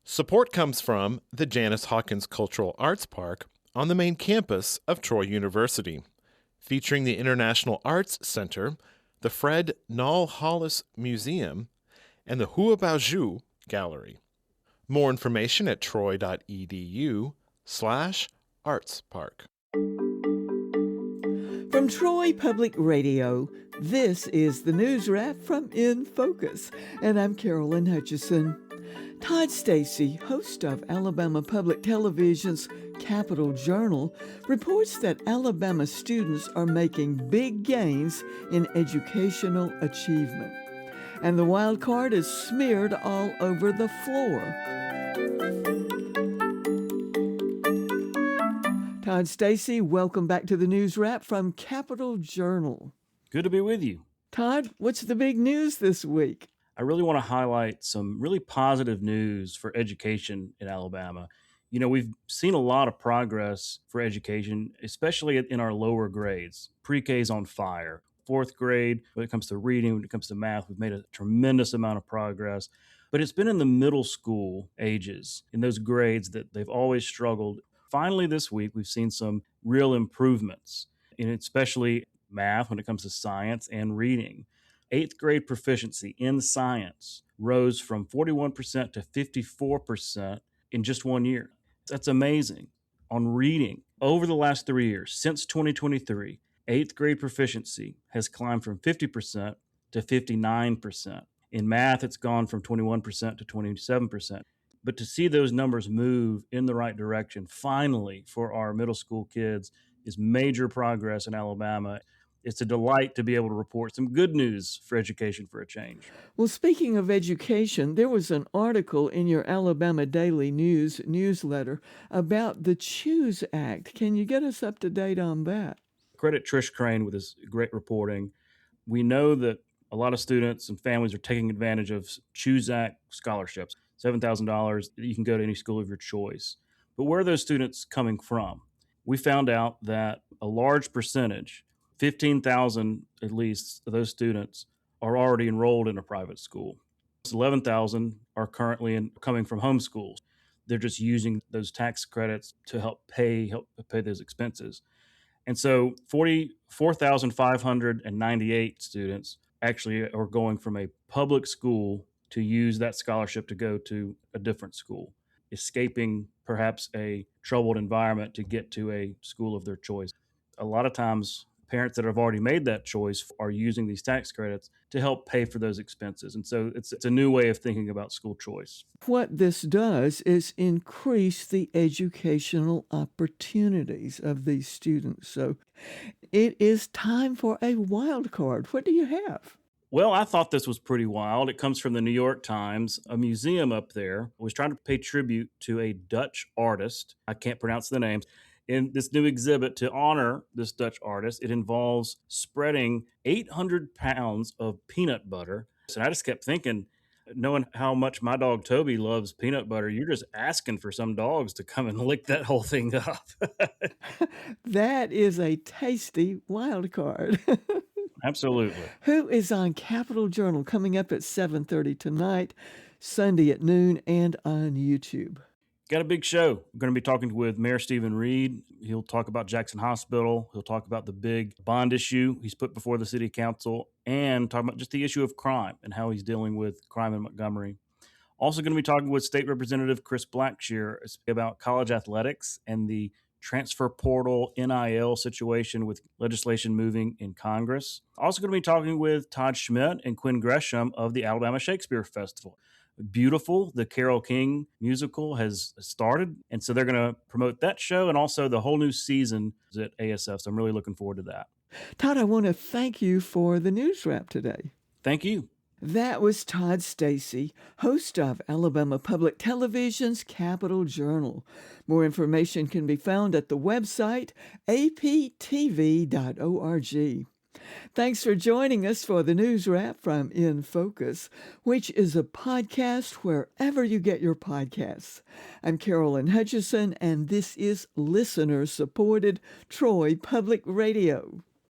Support comes from the Janice Hawkins Cultural Arts Park on the main campus of Troy University, featuring the International Arts Center, the Fred Nall Hollis Museum, and the Huabaoju Gallery. More information at troy.edu/artspark. From Troy Public Radio, this is the Newswrap from In Focus, and I'm Carolyn Hutchison. Todd Stacy, host of Alabama Public Television's Capital Journal, reports that Alabama students are making big gains in educational achievement. And the Wildcard is smeared all over the floor. Todd Stacy, welcome back to the Newswrap from Capital Journal. Good to be with you. Todd, what's the big news this week? I really want to highlight some really positive news for education in Alabama. You know, we've seen a lot of progress for education, especially in our lower grades. Pre-K is on fire. Fourth grade, when it comes to reading, when it comes to math, we've made a tremendous amount of progress. But it's been in the middle school ages, in those grades that they've always struggled. Finally, this week, we've seen some real improvements, in especially math when it comes to science and reading. Eighth grade proficiency in science rose from 41% to 54% in just 1 year. That's amazing. On reading, over the last 3 years, since 2023, eighth grade proficiency has climbed from 50% to 59%. In math, it's gone from 21% to 27%. But to see those numbers move in the right direction, finally, for our middle school kids, is major progress in Alabama. It's a delight to be able to report some good news for education for a change. Well, speaking of education, there was an article in your Alabama Daily News newsletter about the CHOOSE Act. Can you get us up to date on that? Credit Trish Crane with his great reporting. We know that a lot of students and families are taking advantage of CHOOSE Act scholarships, $7,000 that you can go to any school of your choice. But where are those students coming from? We found out that a large percentage, 15,000 at least, of those students are already enrolled in a private school. 11,000 are currently coming from homeschools. They're just using those tax credits to help pay those expenses. And so 44,598 students actually are going from a public school to use that scholarship to go to a different school, escaping perhaps a troubled environment to get to a school of their choice. A lot of times, parents that have already made that choice are using these tax credits to help pay for those expenses. And so it's a new way of thinking about school choice. What this does is increase the educational opportunities of these students. So it is time for a wild card. What do you have? Well, I thought this was pretty wild. It comes from the New York Times. A museum up there was trying to pay tribute to a Dutch artist. I can't pronounce the name. In this new exhibit to honor this Dutch artist, it involves spreading 800 pounds of peanut butter. And I just kept thinking, knowing how much my dog Toby loves peanut butter, you're just asking for some dogs to come and lick that whole thing up. That is a tasty wild card. Absolutely. Who is on Capital Journal coming up at 7:30 tonight, Sunday at noon, and on YouTube? Got a big show. We're going to be talking with Mayor Stephen Reed. He'll talk about Jackson Hospital. He'll talk about the big bond issue he's put before the city council and talk about just the issue of crime and how he's dealing with crime in Montgomery. Also going to be talking with State Representative Chris Blackshear about college athletics and the transfer portal NIL situation with legislation moving in Congress. Also going to be talking with Todd Schmidt and Quinn Gresham of the Alabama Shakespeare Festival. Beautiful, the Carole King musical has started, and so they're going to promote that show and also the whole new season at ASF, so I'm really looking forward to that. Todd, I want to thank you for the Newswrap today. Thank you. That was Todd Stacy, host of Alabama Public Television's Capital Journal. More information can be found at the website aptv.org. Thanks for joining us for the Newswrap from In Focus, which is a podcast wherever you get your podcasts. I'm Carolyn Hutchison, and this is listener-supported Troy Public Radio.